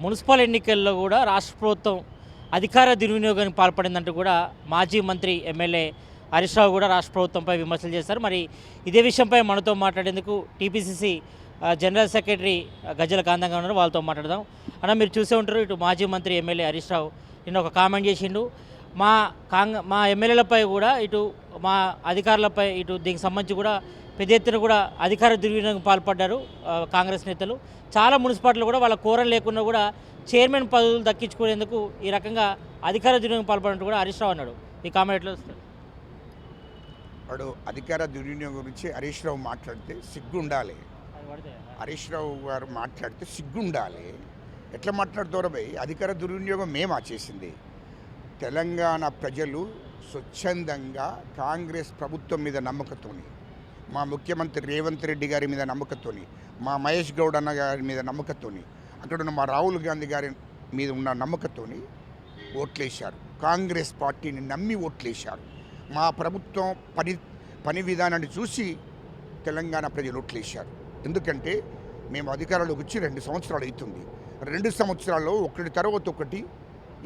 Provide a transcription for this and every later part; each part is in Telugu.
మున్సిపల్ ఎన్నికల్లో కూడా రాష్ట్ర ప్రభుత్వం అధికార దుర్వినియోగానికి పాల్పడిందంటూ కూడా మాజీ మంత్రి ఎమ్మెల్యే హరీష్ రావు కూడా రాష్ట్ర ప్రభుత్వంపై విమర్శలు చేశారు. మరి ఇదే విషయంపై మనతో మాట్లాడేందుకు టీపీసీసీ జనరల్ సెక్రటరీ గజ్జల కాంతంగా ఉన్నారు. వాళ్ళతో మాట్లాడదాం. అన్న, మీరు చూసే ఉంటారు, ఇటు మాజీ మంత్రి ఎమ్మెల్యే హరీష్ రావు నిన్న ఒక కామెంట్ చేసిండు. మా ఎమ్మెల్యేలపై కూడా ఇటు మా అధికారులపై ఇటు దీనికి సంబంధించి కూడా పెద్ద ఎత్తున కూడా అధికార దుర్వినియోగం పాల్పడ్డారు కాంగ్రెస్ నేతలు. చాలా మున్సిపాలిటీలు కూడా వాళ్ళ కోరం లేకుండా కూడా చైర్మన్ పదవులు దక్కించుకునేందుకు ఈ రకంగా అధికార దుర్వినియోగం పాల్పడినట్టు కూడా హరీష్ రావు అన్నాడు. ఈ కామెంట్లో వాడు అధికార దుర్వినియోగం గురించి హరీష్ రావు మాట్లాడితే సిగ్గుండాలి. హరీష్ రావు గారు మాట్లాడితే సిగ్గుండాలి. ఎట్లా మాట్లాడుతారో భయ్? అధికార దుర్వినియోగం మేము చేసింది. తెలంగాణ ప్రజలు స్వచ్ఛందంగా కాంగ్రెస్ ప్రభుత్వం మీద నమ్మకంతోని, మా ముఖ్యమంత్రి రేవంత్ రెడ్డి గారి మీద నమ్మకంతోని, మా మహేష్ గౌడ్ అన్న గారి మీద నమ్మకంతోని, అక్కడ ఉన్న మా రాహుల్ గాంధీ గారి మీద ఉన్న నమ్మకంతోని ఓట్లేశారు. కాంగ్రెస్ పార్టీని నమ్మి ఓట్లేశారు. మా ప్రభుత్వం పని విధానాన్ని చూసి తెలంగాణ ప్రజలు ఓట్లేశారు. ఎందుకంటే మేము అధికారంలోకి వచ్చి 2 సంవత్సరాలు అవుతుంది. 2 సంవత్సరాల్లో ఒకటి తర్వాత ఒకటి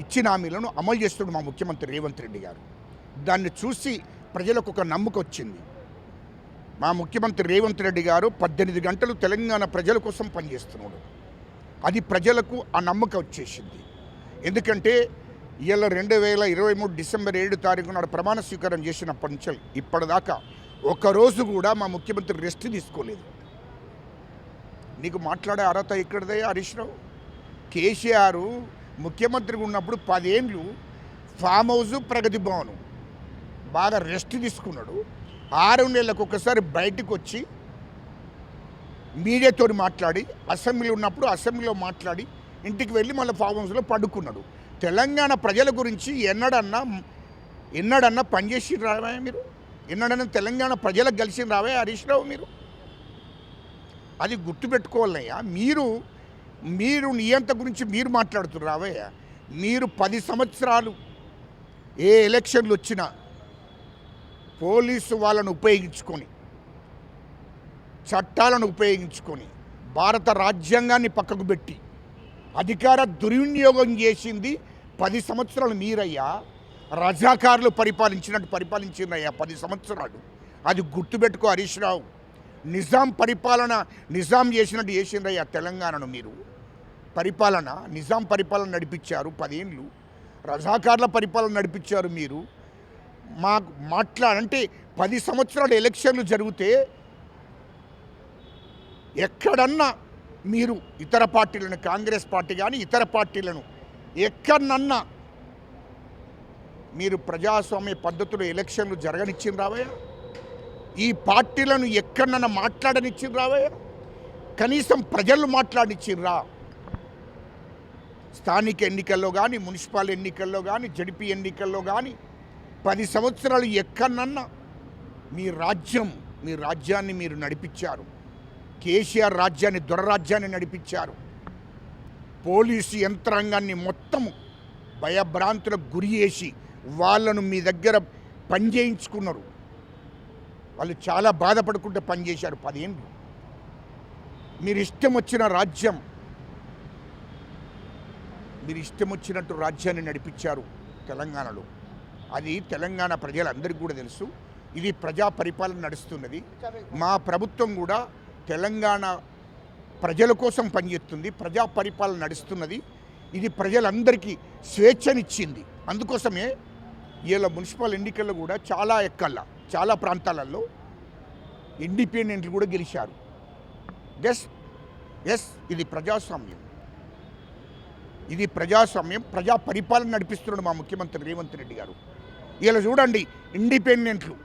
ఇచ్చిన హామీలను అమలు చేస్తున్న మా ముఖ్యమంత్రి రేవంత్ రెడ్డి గారు. దాన్ని చూసి ప్రజలకు ఒక నమ్మకం వచ్చింది. మా ముఖ్యమంత్రి రేవంత్ రెడ్డి గారు 18 గంటలు తెలంగాణ ప్రజల కోసం పనిచేస్తున్నాడు. అది ప్రజలకు ఆ నమ్మకం వచ్చేసింది. ఎందుకంటే ఇవాళ 2023 డిసెంబర్ 7 తారీఖు నాడు ప్రమాణ స్వీకారం చేసినప్పటి నుంచి ఇప్పటిదాకా ఒకరోజు కూడా మా ముఖ్యమంత్రి రెస్ట్ తీసుకోలేదు. నీకు మాట్లాడే అర్హత ఎక్కడిదే హరీష్ రావు? కేసీఆర్ ముఖ్యమంత్రిగా ఉన్నప్పుడు 10 ఏళ్ళు ఫామ్ హౌస్, ప్రగతి భవన్ బాగా రెస్ట్ తీసుకున్నాడు. 6 నెలలకు ఒకసారి బయటకు వచ్చి మీడియాతో మాట్లాడి, అసెంబ్లీ ఉన్నప్పుడు అసెంబ్లీలో మాట్లాడి ఇంటికి వెళ్ళి మళ్ళీ ఫామ్ హౌస్లో పడుకున్నాడు. తెలంగాణ ప్రజల గురించి ఎన్నడన్నా పనిచేసి రావా మీరు? ఎన్నడన్నా తెలంగాణ ప్రజలకు కలిసి రావా హరీష్ రావు మీరు? అది గుర్తుపెట్టుకోవాలయ్యా. మీరు నియంత గురించి మీరు మాట్లాడుతున్నారు రావయ్యా. మీరు 10 సంవత్సరాలు ఏ ఎలక్షన్లు వచ్చినా పోలీసు వాళ్ళను ఉపయోగించుకొని, చట్టాలను ఉపయోగించుకొని, భారత రాజ్యాంగాన్ని పక్కకు పెట్టి అధికార దుర్వినియోగం చేసింది 10 సంవత్సరాలు మీరయ్యా. రజాకారులు పరిపాలించినట్టు పరిపాలించిందయ్యా 10 సంవత్సరాలు. అది గుర్తుపెట్టుకో హరీష్ రావు. నిజాం చేసినట్టు చేసిందయ్యా తెలంగాణను. మీరు నిజాం పరిపాలన నడిపించారు 10 ఏళ్ళు. రజాకారుల పరిపాలన నడిపించారు మీరు. మాట్లాడంటే 10 సంవత్సరాలు ఎలక్షన్లు జరిగితే ఎక్కడన్నా మీరు ఇతర పార్టీలను, కాంగ్రెస్ పార్టీ కానీ ఇతర పార్టీలను ఎక్కడన్నా మీరు ప్రజాస్వామ్య పద్ధతిలో ఎలక్షన్లు జరగనిచ్చిన రావయ్యా? ఈ పార్టీలను ఎక్కడన్నా మాట్లాడనిచ్చిన రావయ్యా? కనీసం ప్రజలు మాట్లాడిచ్చిర్రా? స్థానిక ఎన్నికల్లో కానీ, మున్సిపల్ ఎన్నికల్లో కానీ, జడిపి ఎన్నికల్లో కానీ 10 సంవత్సరాలు ఎక్కడన్నా మీ రాజ్యాన్ని మీరు నడిపించారు. కేసీఆర్ రాజ్యాన్ని, దొరరాజ్యాన్ని నడిపించారు. పోలీసు యంత్రాంగాన్ని మొత్తం భయభ్రాంతులకు గురి చేసి వాళ్ళను మీ దగ్గర పనిచేయించుకున్నారు. వాళ్ళు చాలా బాధపడుకుంటూ పనిచేశారు 10 ఏళ్ళు. మీరు ఇష్టం వచ్చినట్టు రాజ్యాన్ని నడిపించారు తెలంగాణలో. అది తెలంగాణ ప్రజలందరికీ కూడా తెలుసు. ఇది ప్రజా పరిపాలన నడుస్తున్నది. మా ప్రభుత్వం కూడా తెలంగాణ ప్రజల కోసం పనిచేస్తుంది. ప్రజా పరిపాలన నడుస్తున్నది. ఇది ప్రజలందరికీ స్వేచ్ఛనిచ్చింది. అందుకోసమే ఇలా మున్సిపల్ ఎన్నికల్లో కూడా చాలా ప్రాంతాలలో ఇండిపెండెంట్లు కూడా గెలిచారు. ఎస్ ఇది ప్రజాస్వామ్యం. ప్రజా పరిపాలన నడిపిస్తున్నాడు మా ముఖ్యమంత్రి రేవంత్ రెడ్డి గారు. ఇలా చూడండి, ఇండిపెండెంట్లు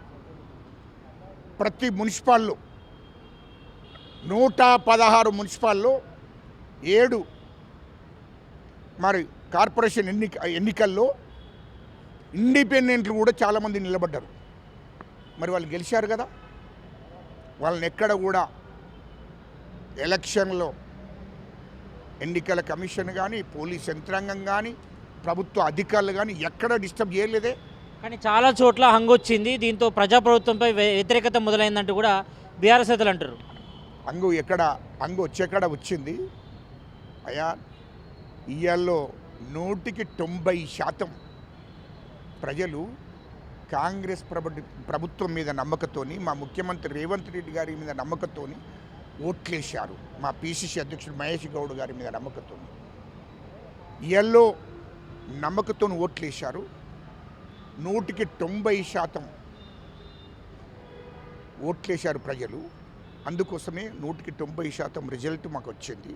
ప్రతి మున్సిపాల్లో 116 మున్సిపాల్లో 7 మరి కార్పొరేషన్ ఎన్నికల్లో ఇండిపెండెంట్లు కూడా చాలామంది నిలబడ్డారు. మరి వాళ్ళు గెలిచారు కదా. వాళ్ళని ఎక్కడ కూడా ఎలక్షన్లో ఎన్నికల కమిషన్ కానీ, పోలీస్ యంత్రాంగం కానీ, ప్రభుత్వ అధికారులు కానీ ఎక్కడ డిస్టర్బ్ చేయలేదే. కానీ చాలా చోట్ల హంగొచ్చింది. దీంతో ప్రజాప్రభుత్వంపై వ్యతిరేకత మొదలైందంటూ కూడా బీఆర్ఎస్ నేతలు అంటారు. హంగు వచ్చేక్కడ వచ్చింది అయ్యా. ఇయాల్లో 190% ప్రజలు కాంగ్రెస్ ప్రభుత్వం మీద నమ్మకంతోని, మా ముఖ్యమంత్రి రేవంత్ రెడ్డి గారి మీద నమ్మకంతోని ఓట్లేశారు. మా పిసిసి అధ్యక్షుడు మహేష్ గౌడ్ గారి మీద నమ్మకంతో ఇయాల్లో నమ్మకంతో ఓట్లేశారు. 190% ఓట్లేశారు ప్రజలు. అందుకోసమే 190% రిజల్ట్ మాకు వచ్చింది.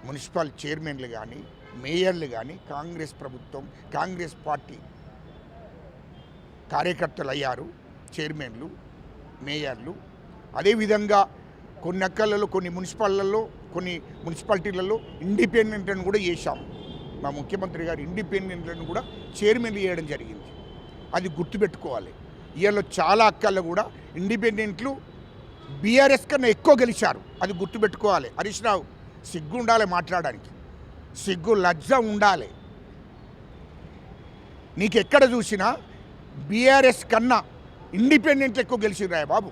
మున్సిపల్ చైర్మన్లు కానీ, మేయర్లు కానీ కాంగ్రెస్ ప్రభుత్వం, కాంగ్రెస్ పార్టీ కార్యకర్తలు అయ్యారు. చైర్మన్లు, మేయర్లు. అదేవిధంగా కొన్ని అక్కలలో, కొన్ని మున్సిపాలిటీలలో ఇండిపెండెంట్లను కూడా చేశాం. మా ముఖ్యమంత్రి గారు ఇండిపెండెంట్లను కూడా చైర్మన్లు చేయడం జరిగింది. అది గుర్తుపెట్టుకోవాలి. ఇవాళ చాలా అక్కల్లో కూడా ఇండిపెండెంట్లు బీఆర్ఎస్ కన్నా ఎక్కువ గెలిచారు. అది గుర్తుపెట్టుకోవాలి. హరీష్ రావు, సిగ్గు ఉండాలి మాట్లాడడానికి, సిగ్గు లజ్జ ఉండాలి. నీకు ఎక్కడ చూసినా బీఆర్ఎస్ కన్నా ఇండిపెండెంట్లు ఎక్కువ గెలిచిర్రాయా బాబు.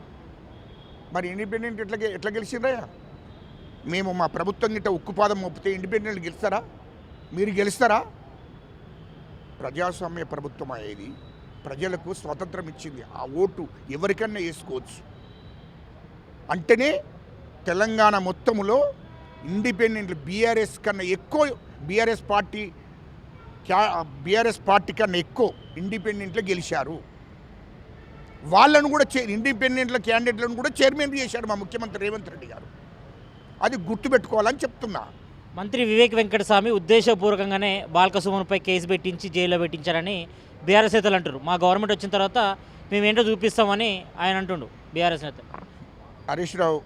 మరి ఇండిపెండెంట్ ఎట్లా గెలిచిర్రాయా? మేము మా ప్రభుత్వం గిట్ట ఉక్కుపాదం మోపితే ఇండిపెండెంట్ గెలుస్తారా? మీరు గెలుస్తారా? ప్రజాస్వామ్య ప్రభుత్వం అయ్యేది, ప్రజలకు స్వతంత్రం ఇచ్చింది. ఆ ఓటు ఎవరికన్నా వేసుకోవచ్చు. అంటేనే తెలంగాణ మొత్తములో ఇండిపెండెంట్లు బీఆర్ఎస్ కన్నా ఎక్కువ, బీఆర్ఎస్ పార్టీ కన్నా ఎక్కువ ఇండిపెండెంట్లు గెలిచారు. వాళ్ళను కూడా ఇండిపెండెంట్ల క్యాండిడేట్లను కూడా చైర్మన్ చేశారు మా ముఖ్యమంత్రి రేవంత్ రెడ్డి గారు. అది గుర్తుపెట్టుకోవాలని చెప్తున్నా. మంత్రి వివేక్ వెంకటస్వామి ఉద్దేశపూర్వకంగానే బాల్కసుమన్పై కేసు పెట్టించి జైల్లో పెట్టించారని బీఆర్ఎస్ నేతలు అంటారు. మా గవర్నమెంట్ వచ్చిన తర్వాత మేమేంటో చూపిస్తామని ఆయన అంటుండు బీఆర్ఎస్ నేత. హరీష్ రావు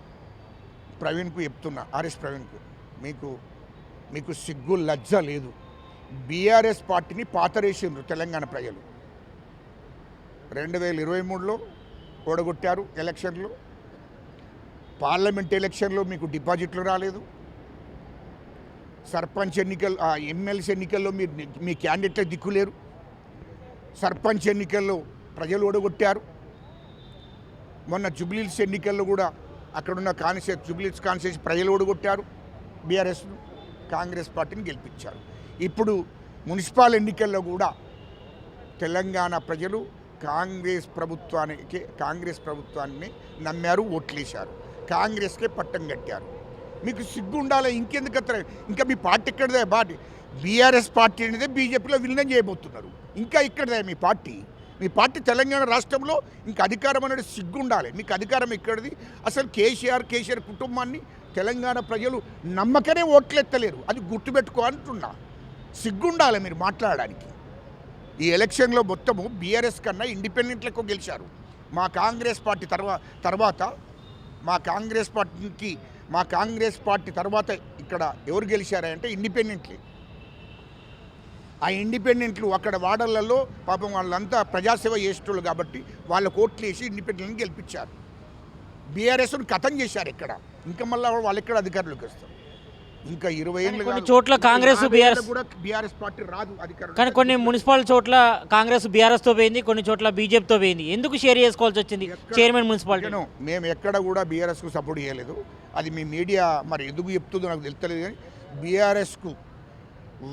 ప్రవీణ్కు చెప్తున్నా, హరీష్ ప్రవీణ్కు, మీకు సిగ్గు లజ్జ లేదు. బీఆర్ఎస్ పార్టీని పాతరేసిండ్రు తెలంగాణ ప్రజలు. 2023లో ఓడగొట్టారు ఎలక్షన్లు. పార్లమెంట్ ఎలక్షన్లో మీకు డిపాజిట్లు రాలేదు. సర్పంచ్ ఎన్నికలు, ఎమ్మెల్సీ ఎన్నికల్లో మీ క్యాండిడేట్లకు దిక్కులేరు. సర్పంచ్ ఎన్నికల్లో ప్రజలు ఓడగొట్టారు. మొన్న జూబ్లీహిల్స్ ఎన్నికల్లో కూడా అక్కడున్న జూబ్లీహిల్స్ కాన్స్టిట్యూన్సీ ప్రజలు ఓడగొట్టారు. బీఆర్ఎస్ను, కాంగ్రెస్ పార్టీని గెలిపించారు. ఇప్పుడు మున్సిపల్ ఎన్నికల్లో కూడా తెలంగాణ ప్రజలు కాంగ్రెస్ ప్రభుత్వాన్ని నమ్మారు, ఓట్లేశారు. కాంగ్రెస్కే పట్టం కట్టారు. మీకు సిగ్గు ఉండాలి. ఇంకెందుకు ఇంకా మీ పార్టీ ఎక్కడదే? బీఆర్ఎస్ పార్టీ అనేది బీజేపీలో విలీనం చేయబోతున్నారు. ఇంకా ఇక్కడదే మీ పార్టీ తెలంగాణ రాష్ట్రంలో ఇంకా అధికారం అనేది సిగ్గు ఉండాలి. మీకు అధికారం ఎక్కడిది? అసలు కేసీఆర్ కుటుంబాన్ని తెలంగాణ ప్రజలు నమ్మకనే ఓట్లెత్తలేరు. అది గుర్తుపెట్టుకో అంటున్నా. సిగ్గుండాలి మీరు మాట్లాడడానికి. ఈ ఎలక్షన్లో మొత్తము బీఆర్ఎస్ కన్నా ఇండిపెండెంట్లకు గెలిచారు. మా కాంగ్రెస్ పార్టీ తర్వాత ఇక్కడ ఎవరు గెలిచారంటే ఇండిపెండెంట్లే. ఆ ఇండిపెండెంట్లు అక్కడ వార్డులలో పాపం వాళ్ళంతా ప్రజాసేవ చేసేటోళ్ళు కాబట్టి వాళ్ళకు ఓట్లు వేసి ఇండిపెండెంట్ని గెలిపించారు. బీఆర్ఎస్ను ఖతం చేశారు ఇక్కడ. ఇంకా మళ్ళీ వాళ్ళు ఎక్కడ అధికారులకు వస్తారు? ఇంకా 20 ఏళ్ళు కొన్ని చోట్ల కాంగ్రెస్ బీఆర్ఎస్ పార్టీ రాదు అధికారం. కానీ కొన్ని మున్సిపల్ చోట్ల కాంగ్రెస్ బీఆర్ఎస్తో పోయింది, కొన్ని చోట్ల బీజేపీతో పోయింది. ఎందుకు షేర్ చేసుకోవాల్సి వచ్చింది చైర్మన్ మున్సిపాలిటీ? మేము ఎక్కడ కూడా బీఆర్ఎస్కు సపోర్ట్ చేయలేదు. అది మీ మీడియా మరి ఎందుకు చెప్తుందో నాకు తెలుస్తలేదు. కానీ బీఆర్ఎస్కు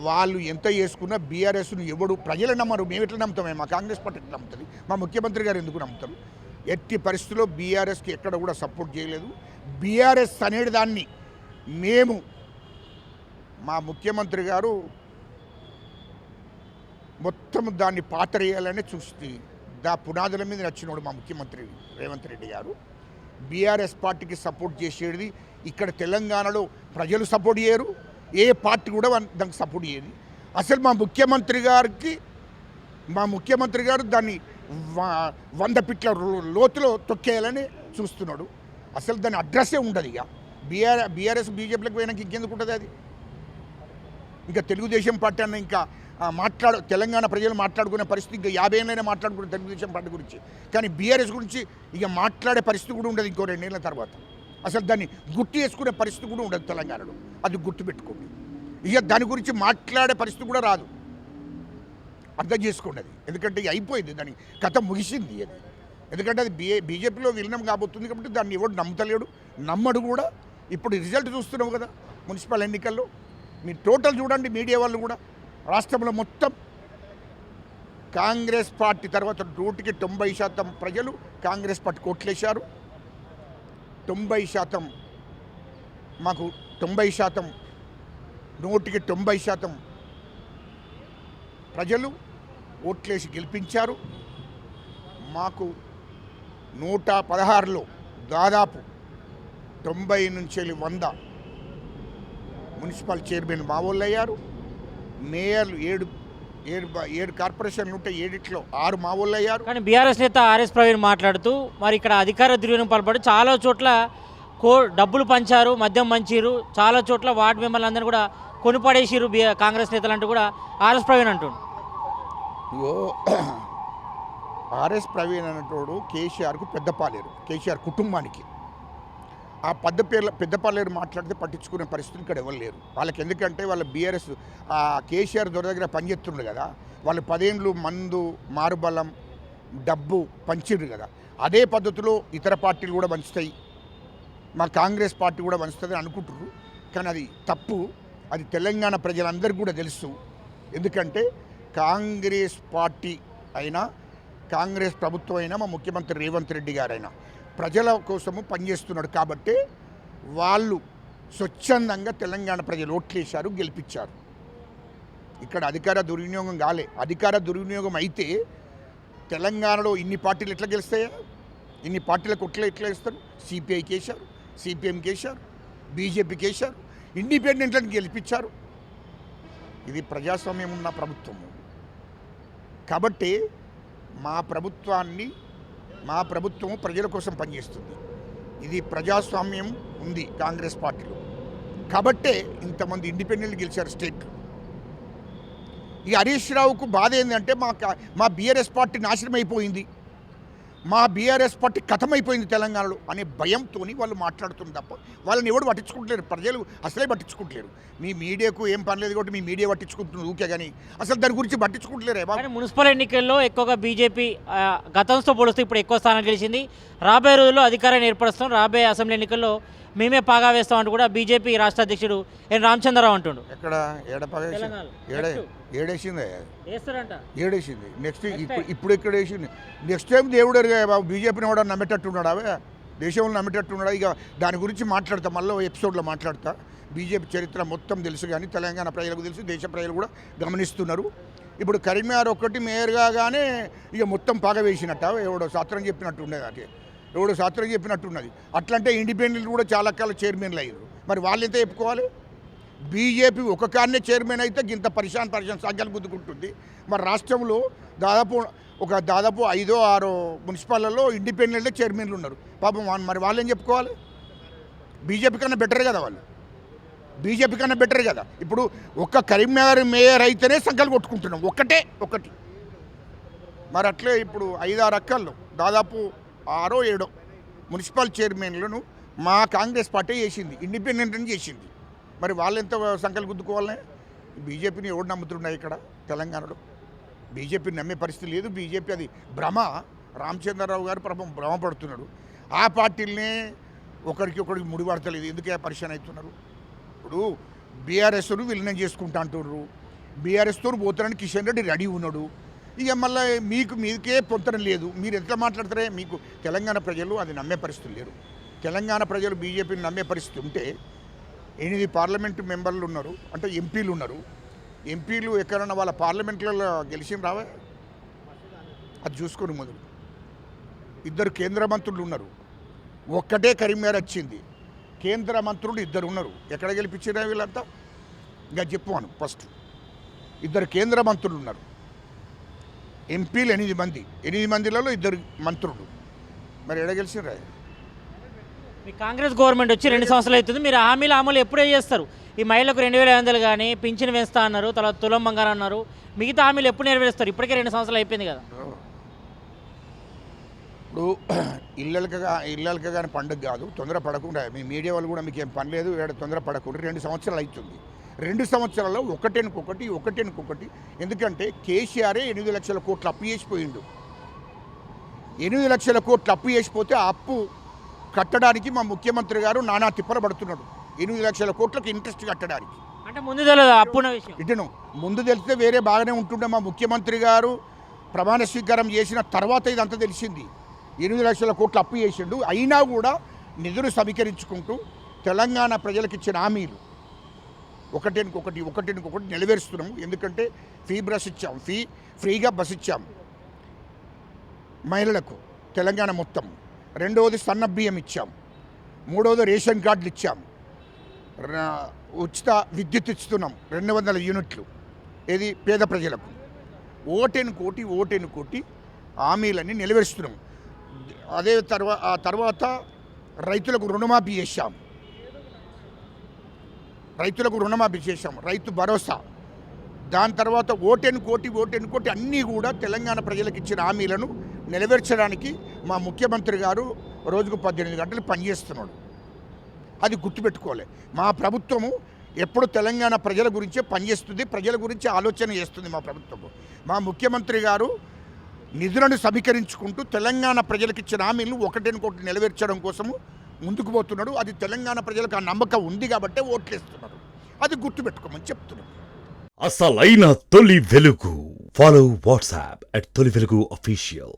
వాళ్ళు ఎంత చేసుకున్నా బీఆర్ఎస్ను ఎవడు ప్రజలు నమ్మరు. మేము ఎట్లా నమ్ముతామే? మా కాంగ్రెస్ పార్టీ ఎట్లా నమ్ముతుంది? మా ముఖ్యమంత్రి గారు ఎందుకు నమ్ముతారు? ఎట్టి పరిస్థితుల్లో బీఆర్ఎస్కి ఎక్కడ కూడా సపోర్ట్ చేయలేదు. బీఆర్ఎస్ అనేది దాన్ని మేము, మా ముఖ్యమంత్రి గారు మొత్తం దాన్ని పాతరేయాలని చూస్తే పునాదుల మీద నచ్చినోడు మా ముఖ్యమంత్రి రేవంత్ రెడ్డి గారు. బీఆర్ఎస్ పార్టీకి సపోర్ట్ చేసేది ఇక్కడ తెలంగాణలో ప్రజలు సపోర్ట్ చేయరు. ఏ పార్టీ కూడా దానికి సపోర్ట్ చేయదు. అసలు మా ముఖ్యమంత్రి గారు దాన్ని 100 ఫీట్ల లోతులో తొక్కేయాలని చూస్తున్నాడు. అసలు దాని అడ్రస్సే ఉండదు. ఇక బీఆర్ఎస్ బీజేపీలకు పోయినాక ఇంకెందుకు ఉంటుంది? అది ఇంకా తెలుగుదేశం పార్టీ అన్న ఇంకా తెలంగాణ ప్రజలు మాట్లాడుకునే పరిస్థితి ఇంకా 50 ఏళ్ళైనా మాట్లాడుకునే తెలుగుదేశం పార్టీ గురించి. కానీ బీఆర్ఎస్ గురించి ఇక మాట్లాడే పరిస్థితి కూడా ఉండదు ఇంకో 2 ఏళ్ళ తర్వాత. అసలు దాన్ని గుర్తు చేసుకునే పరిస్థితి కూడా ఉండదు తెలంగాణలో. అది గుర్తుపెట్టుకోండి. ఇక దాని గురించి మాట్లాడే పరిస్థితి కూడా రాదు. అర్థం చేసుకోండి అది. ఎందుకంటే అయిపోయింది, దాని కథ ముగిసింది అది. ఎందుకంటే అది బీజేపీలో విలీనం కాబోతుంది కాబట్టి దాన్ని ఎవడు నమ్మతలేడు, నమ్మడు కూడా. ఇప్పుడు రిజల్ట్ చూస్తున్నావు కదా మున్సిపల్ ఎన్నికల్లో. మీరు టోటల్ చూడండి, మీడియా వాళ్ళు కూడా రాష్ట్రంలో మొత్తం కాంగ్రెస్ పార్టీ తర్వాత 90% ప్రజలు కాంగ్రెస్ పార్టీ కొట్లేశారు. 90% మాకు 90% 90% ప్రజలు ఓట్లేసి గెలిపించారు. మాకు 116లో దాదాపు 90 నుంచి 100 మున్సిపల్ చైర్మన్ మా వాళ్ళు అయ్యారు. మేయర్లు 7 కార్పొరేషన్లు ఉంటే 7లో 6 మా వాళ్ళు అయ్యారు. కానీ బీఆర్ఎస్ నేత ఆర్ఎస్ ప్రవీణ్ మాట్లాడుతూ మరి ఇక్కడ అధికార దుర్వినియోగం పాల్పడి చాలా చోట్ల డబ్బులు పంచారు, మద్యం పంచారు, చాలా చోట్ల వార్డు మెంబర్లు అందరూ కూడా కొనుపడేసిరు కాంగ్రెస్ నేతలు అంటూ కూడా ఆర్ఎస్ ప్రవీణ్ అంటుండు. ఇగో ఆర్ఎస్ ప్రవీణ్ అనేటోడు కేసీఆర్కు పెద్దపాలేరు, కేసీఆర్ కుటుంబానికి. ఆ పెద్దపాలేరు మాట్లాడితే పట్టించుకునే పరిస్థితులు ఇక్కడ ఎవరు లేరు వాళ్ళకి. ఎందుకంటే వాళ్ళ బీఆర్ఎస్ ఆ కేసీఆర్ దొర దగ్గర పనిచేస్తుండ్రు కదా, వాళ్ళు 10 ఏళ్ళు మందు మారుబలం డబ్బు పంచిర్రు కదా, అదే పద్ధతిలో ఇతర పార్టీలు కూడా పంచుతాయి, మా కాంగ్రెస్ పార్టీ కూడా పంచుతుంది అనుకుంటున్నారు. కానీ అది తప్పు. అది తెలంగాణ ప్రజలందరికీ కూడా తెలుసు. ఎందుకంటే కాంగ్రెస్ పార్టీ అయినా కాంగ్రెస్ ప్రభుత్వం అయినా మా ముఖ్యమంత్రి రేవంత్ రెడ్డి గారైనా ప్రజల కోసము పనిచేస్తున్నాడు కాబట్టి వాళ్ళు స్వచ్ఛందంగా తెలంగాణ ప్రజలు ఓట్లేశారు, గెలిపించారు. ఇక్కడ అధికార దుర్వినియోగం కాలే. అధికార దుర్వినియోగం అయితే తెలంగాణలో ఇన్ని పార్టీలు ఎట్లా గెలుస్తాయా? ఇన్ని పార్టీలకు ఎట్లా ఇస్తారు? సిపిఐ కేశారు, సిపిఎం కేశారు, బీజేపీ కేశారు, ఇండిపెండెంట్లను గెలిపించారు. ఇది ప్రజాస్వామ్యం ఉన్న ప్రభుత్వము కాబట్టి మా ప్రభుత్వము ప్రజల కోసం పనిచేస్తుంది. ఇది ప్రజాస్వామ్యం ఉంది కాంగ్రెస్ పార్టీలో కాబట్టే ఇంతమంది ఇండిపెండెంట్లు గెలిచారు స్టేట్. ఈ హరీష్ రావుకు బాధ ఏంటంటే మా బీఆర్ఎస్ పార్టీ నాశనం అయిపోయింది, మా బీఆర్ఎస్ పార్టీ కథమైపోయింది తెలంగాణలో అనే భయంతో వాళ్ళు మాట్లాడుతుంది తప్ప వాళ్ళని ఎవరు పట్టించుకుంటలేరు. ప్రజలు అసలే పట్టించుకుంటలేరు. మీ మీడియాకు ఏం పని లేదు కాబట్టి మీ మీడియా పట్టించుకుంటున్నారు ఊకే, కానీ అసలు దాని గురించి పట్టించుకుంటలేరే. మున్సిపల్ ఎన్నికల్లో ఎక్కువగా బీజేపీ గతంతో పోలిస్తే ఇప్పుడు ఎక్కువ స్థానం గెలిచింది. రాబోయే రోజుల్లో అధికారాన్ని ఏర్పరుస్తాం, రాబోయే అసెంబ్లీ ఎన్నికల్లో మేమే పాగా వేస్తామంటూ కూడా బీజేపీ రాష్ట్ర అధ్యక్షుడు ఎన్ రామచంద్రరావు అంటుండు. ఎక్కడ ఏడేసింది నెక్స్ట్ ఇప్పుడు ఎక్కడ వేసింది? నెక్స్ట్ టైం దేవుడు బాబు బీజేపీని కూడా నమ్మేటట్టున్నాడు, అవే దేశంలో నమ్మేటట్టున్నాడా? ఇక దాని గురించి మాట్లాడతా, మళ్ళీ ఎపిసోడ్లో మాట్లాడతా. బీజేపీ చరిత్ర మొత్తం తెలుసు, కానీ తెలంగాణ ప్రజలకు తెలుసు, దేశ ప్రజలు కూడా గమనిస్తున్నారు. ఇప్పుడు కరీంనగర్ ఒక్కటి మేయర్ కాగానే ఇక మొత్తం పాగ వేసినట్ట ఎవడో శాస్త్రం చెప్పినట్టు ఉండేది, అది ఎవడో శాస్త్రం చెప్పినట్టున్నది. అట్లంటే ఇండిపెండెంట్ కూడా చాలా కాలం చైర్మన్లు అయ్యారు, మరి వాళ్ళు ఎంత చెప్పుకోవాలి? బీజేపీ ఒక కారణే చైర్మన్ అయితే ఇంత పరిశాన్ సంఖ్యలు గుద్దుకుంటుంది. మరి రాష్ట్రంలో దాదాపు 5 or 6 మున్సిపాల్లో ఇండిపెండెంట్లే చైర్మన్లు ఉన్నారు పాపం. మరి వాళ్ళు ఏం చెప్పుకోవాలి? బీజేపీ కన్నా బెటర్ కదా వాళ్ళు, బీజేపీ కన్నా బెటర్ కదా. ఇప్పుడు ఒక్క కరీంనగర్ మేయర్ అయితేనే సంఖ్యలు కొట్టుకుంటున్నాం, ఒకటి. మరి అట్లే ఇప్పుడు 5-6 అక్కల్లో దాదాపు 6 or 7 మున్సిపల్ చైర్మన్లను మా కాంగ్రెస్ పార్టీ చేసింది, ఇండిపెండెంట్ అని చేసింది. మరి వాళ్ళు ఎంత సంఖ్యలు గుద్దుకోవాలనే? బీజేపీని ఎవడు నమ్ముతున్నాయి ఇక్కడ తెలంగాణలో? బీజేపీని నమ్మే పరిస్థితి లేదు. బీజేపీ అది భ్రమ. రామచంద్రరావు గారు పాపం భ్రమపడుతున్నాడు. ఆ పార్టీలనే ఒకరికి ముడిపడతలేదు, ఎందుకే పరిశాన్ అవుతున్నారు? ఇప్పుడు బీఆర్ఎస్ను విలీనం చేసుకుంటా అంటున్నారు, బీఆర్ఎస్తో పోతారని కిషన్ రెడ్డి రెడీ ఉన్నాడు. ఇక మళ్ళీ మీకే పొంతన లేదు, మీరు ఎట్లా మాట్లాడతారే? మీకు తెలంగాణ ప్రజలు అది నమ్మే పరిస్థితులు లేరు. తెలంగాణ ప్రజలు బీజేపీని నమ్మే పరిస్థితి ఉంటే 8 పార్లమెంటు మెంబర్లు ఉన్నారు, అంటే ఎంపీలు ఉన్నారు. ఎంపీలు ఎక్కడన్నా వాళ్ళ పార్లమెంట్లలో గెలిచిన రావే? అది చూసుకొని మొదలు 2 కేంద్ర మంత్రులు ఉన్నారు, ఒక్కటే కరీంనగర్ వచ్చింది. కేంద్ర మంత్రులు 2 ఉన్నారు, ఎక్కడ గెలిపించారా వీళ్ళంతా? ఇంకా చెప్పాను ఫస్ట్ 2 కేంద్ర మంత్రులు ఉన్నారు, ఎంపీలు 8 మంది, 8 మందిలలో 2 మంత్రులు. మరి ఎక్కడ గెలిచినరా? మీ కాంగ్రెస్ గవర్నమెంట్ వచ్చి 2 సంవత్సరాలు అవుతుంది, మీరు హామీలు అమలు ఎప్పుడే చేస్తారు? ఈ మహిళలకు 2500 కానీ పింఛన్ వేస్తా అన్నారు, తర్వాత తులం బంగారం అన్నారు, మిగతా హామీలు ఎప్పుడు నెరవేరుస్తారు? ఇప్పటికే 2 సంవత్సరాలు అయిపోయింది కదా. ఇప్పుడు ఇళ్ళకి కానీ పండుగ కాదు, తొందర పడకుండా. మీ మీడియా వాళ్ళు కూడా మీకు ఏం పని లేదు, తొందర పడకుండా. 2 సంవత్సరాలు అవుతుంది. 2 సంవత్సరాల్లో ఒకటెనుకొకటి. ఎందుకంటే కేసీఆరే 8 లక్షల కోట్లు అప్పు చేసిపోయిండు. 8 లక్షల కోట్లు అప్పు చేసిపోతే ఆ అప్పు కట్టడానికి మా ముఖ్యమంత్రి గారు నానా తిప్పలు పడుతున్నాడు. 8 లక్షల కోట్లకు ఇంట్రెస్ట్ కట్టడానికి. అంటే ముందు తెలియదు అప్పున్న విషయం. ఇటును ముందు తెలిస్తే వేరే బాగానే ఉంటుండే. మా ముఖ్యమంత్రి గారు ప్రమాణ స్వీకారం చేసిన తర్వాత ఇదంతా తెలిసింది. 8 లక్షల కోట్లు అప్పు చేసిండు. అయినా కూడా నిధులు సమీకరించుకుంటూ తెలంగాణ ప్రజలకు ఇచ్చిన హామీలు ఒకటికొకటి నెరవేరుస్తున్నాము. ఎందుకంటే ఫ్రీగా బస్ ఇచ్చాం మహిళలకు తెలంగాణ మొత్తం. రెండవది సన్న బియ్యం ఇచ్చాం. మూడవది రేషన్ కార్డులు ఇచ్చాం. ఉచిత విద్యుత్ ఇస్తున్నాం 200 యూనిట్లు. ఏది పేద ప్రజలకు. ఓటెను కోటి హామీలన్నీ నెరవేరుస్తున్నాం. అదే తర్వాత రైతులకు రుణమాఫీ చేశాం. రైతు భరోసా. దాని తర్వాత ఓటెను కోటి అన్నీ కూడా తెలంగాణ ప్రజలకు ఇచ్చిన హామీలను నెరవేర్చడానికి మా ముఖ్యమంత్రి గారు రోజుకు 18 గంటలు పనిచేస్తున్నాడు. అది గుర్తుపెట్టుకోవాలి. మా ప్రభుత్వము ఎప్పుడు తెలంగాణ ప్రజల గురించే పనిచేస్తుంది, ప్రజల గురించి ఆలోచన చేస్తుంది మా ప్రభుత్వము. మా ముఖ్యమంత్రి గారు నిధులను సమీకరించుకుంటూ తెలంగాణ ప్రజలకు ఇచ్చిన హామీలు ఒకటి నెరవేర్చడం కోసము ముందుకు పోతున్నాడు. అది తెలంగాణ ప్రజలకు ఆ నమ్మకం ఉంది కాబట్టే ఓట్లేస్తున్నారు. అది గుర్తుపెట్టుకోమని చెప్తున్నాను. అసలైన తొలి వెలుగు. ఫాలో వాట్సాప్ @తొలి వెలుగు official.